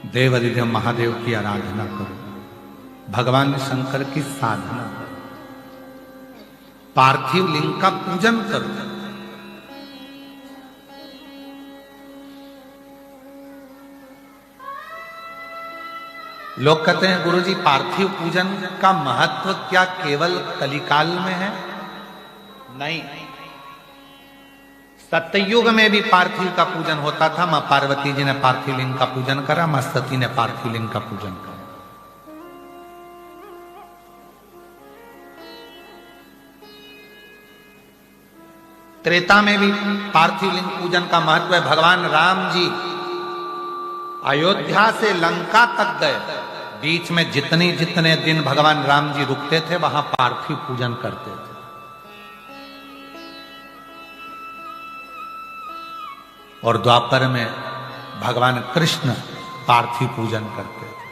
देवाधिदेव महादेव की आराधना करो, भगवान शंकर की साधना करो, पार्थिव लिंग का पूजन करो। लोग कहते हैं गुरुजी पार्थिव पूजन का महत्व क्या केवल कलिकाल में है? नहीं, सत्ययुग में भी पार्थिव का पूजन होता था। मां पार्वती जी ने पार्थिव लिंग का पूजन करा, मां सती ने पार्थिव लिंग का पूजन करा। त्रेता में भी पार्थिव लिंग पूजन का महत्व है। भगवान राम जी अयोध्या से लंका तक गए, बीच में जितने दिन भगवान राम जी रुकते थे वहां पार्थिव पूजन करते थे। और द्वापर में भगवान कृष्ण पार्थिव पूजन करते थे।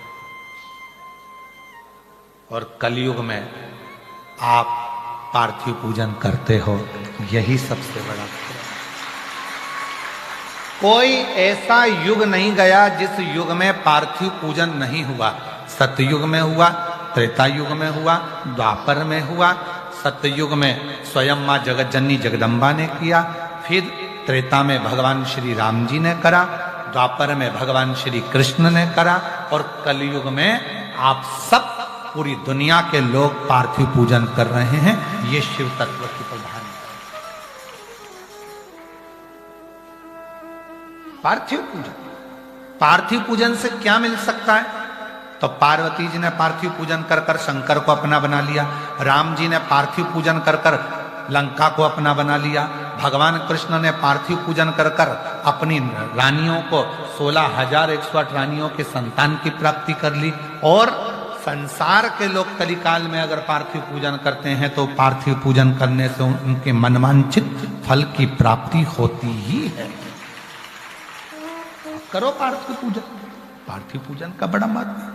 और कलयुग में आप पार्थिव पूजन करते हो, यही सबसे बड़ा। कोई ऐसा युग नहीं गया जिस युग में पार्थिव पूजन नहीं हुआ। सतयुग में हुआ, त्रेता युग में हुआ, द्वापर में हुआ। सतयुग में स्वयं मां जगतजननी जगदम्बा ने किया, फिर त्रेता में भगवान श्री राम जी ने करा, द्वापर में भगवान श्री कृष्ण ने करा, और कलयुग में आप सब पूरी दुनिया के लोग पार्थिव पूजन कर रहे हैं। ये शिव तत्व की प्रधान पार्थिव पूजन। पार्थिव पूजन से क्या मिल सकता है? तो पार्वती जी ने पार्थिव पूजन कर कर शंकर को अपना बना लिया, राम जी ने पार्थिव पूजन कर कर लंका को अपना बना लिया, भगवान कृष्ण ने पार्थिव पूजन कर कर अपनी रानियों को 16,108 रानियों के संतान की प्राप्ति कर ली। और संसार के लोग कलिकाल में अगर पार्थिव पूजन करते हैं तो पार्थिव पूजन करने से उनके मनवांछित फल की प्राप्ति होती ही है। करो पार्थिव पूजन। पार्थिव पूजन का बड़ा महत्व है।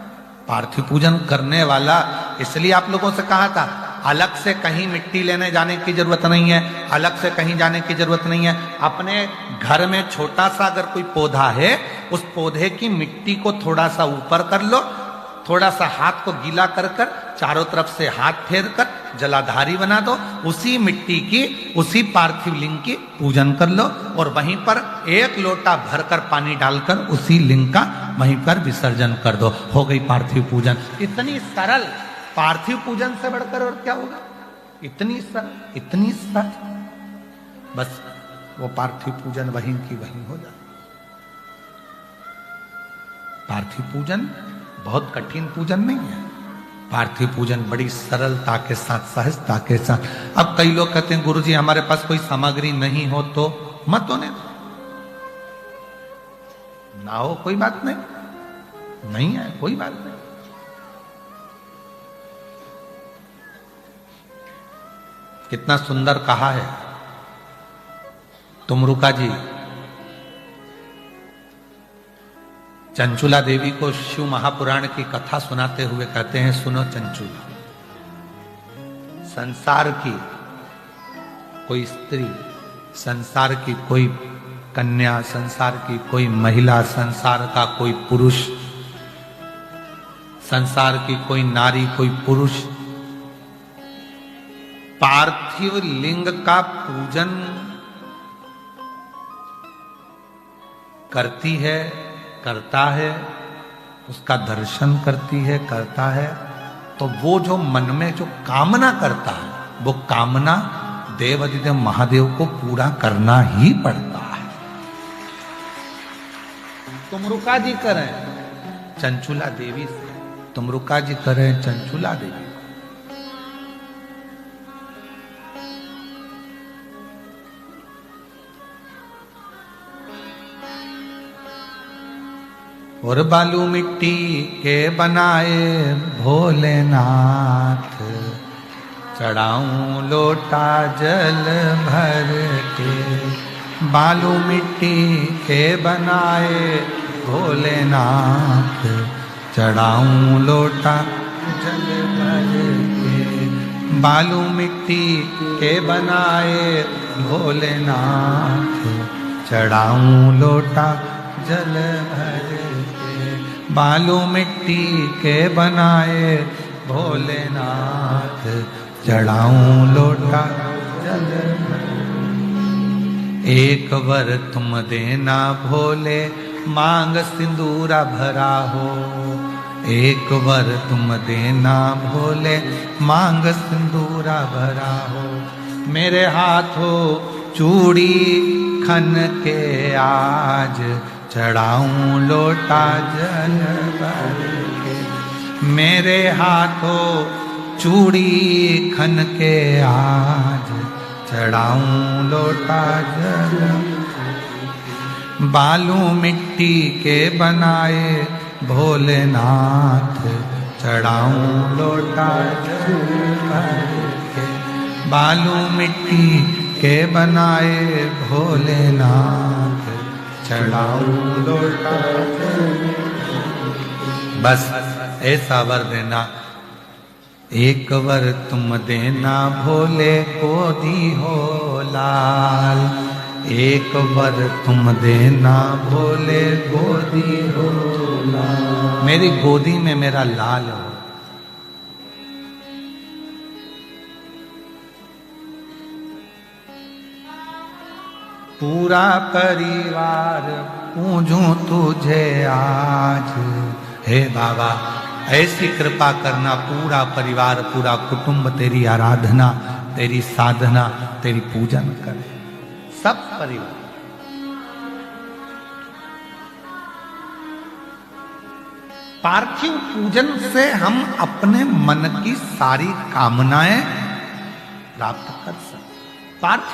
पार्थिव पूजन करने वाला, इसलिए आप लोगों से कहा था अलग से कहीं मिट्टी लेने जाने की जरूरत नहीं है, अलग से कहीं जाने की जरूरत नहीं है। अपने घर में छोटा सा अगर कोई पौधा है, उस पौधे की मिट्टी को थोड़ा सा ऊपर कर लो, थोड़ा सा हाथ को गीला कर कर चारों तरफ से हाथ फेर कर जलाधारी बना दो, उसी मिट्टी की, उसी पार्थिव लिंग की पूजन कर लो, और वहीं पर एक लोटा भरकर पानी डालकर उसी लिंग का वहीं पर विसर्जन कर दो। हो गई पार्थिव पूजन। इतनी सरल। पार्थिव पूजन से बढ़कर और क्या होगा? इतनी सरल, इतनी सरल। बस वो पार्थिव पूजन वहीं की वहीं हो जाए। पार्थिव पूजन बहुत कठिन पूजन नहीं है। पार्थिव पूजन बड़ी सरलता के साथ, सहजता के साथ। अब कई लोग कहते हैं गुरुजी हमारे पास कोई सामग्री नहीं हो तो मत होने दो। ना हो कोई बात नहीं, नहीं है कोई बात नहीं। कितना सुंदर कहा है तुमरुका जी। चंचुला देवी को शिव महापुराण की कथा सुनाते हुए कहते हैं, सुनो चंचुला, संसार की कोई स्त्री, संसार की कोई कन्या, संसार की कोई महिला, संसार का कोई पुरुष, संसार की कोई नारी, कोई पुरुष पार्थिव लिंग का पूजन करती है, करता है, उसका दर्शन करती है, करता है, तो वो जो मन में जो कामना करता है, वो कामना देवाधिदेव महादेव को पूरा करना ही पड़ता है। तुमरुका जी करें चंचुला देवी से, तुमरुका जी करें चंचुला देवी। और बालू मिट्टी के बनाए भोलेनाथ, चढ़ाऊं लोटा जल भर के। बालू मिट्टी के बनाए भोलेनाथ, चढ़ाऊं लोटा जल भर के। बालू मिट्टी के बनाए भोलेनाथ, चढ़ाऊं लोटा जल भर के। बालू मिट्टी के बनाए भोलेनाथ, चढ़ाऊं लोटा जल। एक वर तुम देना भोले, मांग सिंदूरा भरा हो। एक वर तुम देना भोले, मांग सिंदूरा भरा हो। मेरे हाथों चूड़ी खन के आज, चढ़ाऊं लोटा जल भर के। मेरे हाथों चूड़ी खन के आज, चढ़ाऊं लोटा जल। बालू मिट्टी के बनाए भोलेनाथ, चढ़ाऊं लोटा जल भर के। बालू मिट्टी के बनाए भोलेनाथ, चढ़ाऊं लोटा जल। बस ऐसा वर देना, एक वर तुम देना भोले गोदी हो लाल। एक वर तुम देना भोले गोदी हो लाल। मेरी गोदी में मेरा लाल हो। पूरा परिवार पूजूं तुझे आज, हे बाबा ऐसी कृपा करना, पूरा परिवार पूरा कुटुंब तेरी आराधना, तेरी साधना, तेरी पूजन करे, सब परिवार। पार्थिव पूजन से हम अपने मन की सारी कामनाएं प्राप्त कर सकते। पार्थिव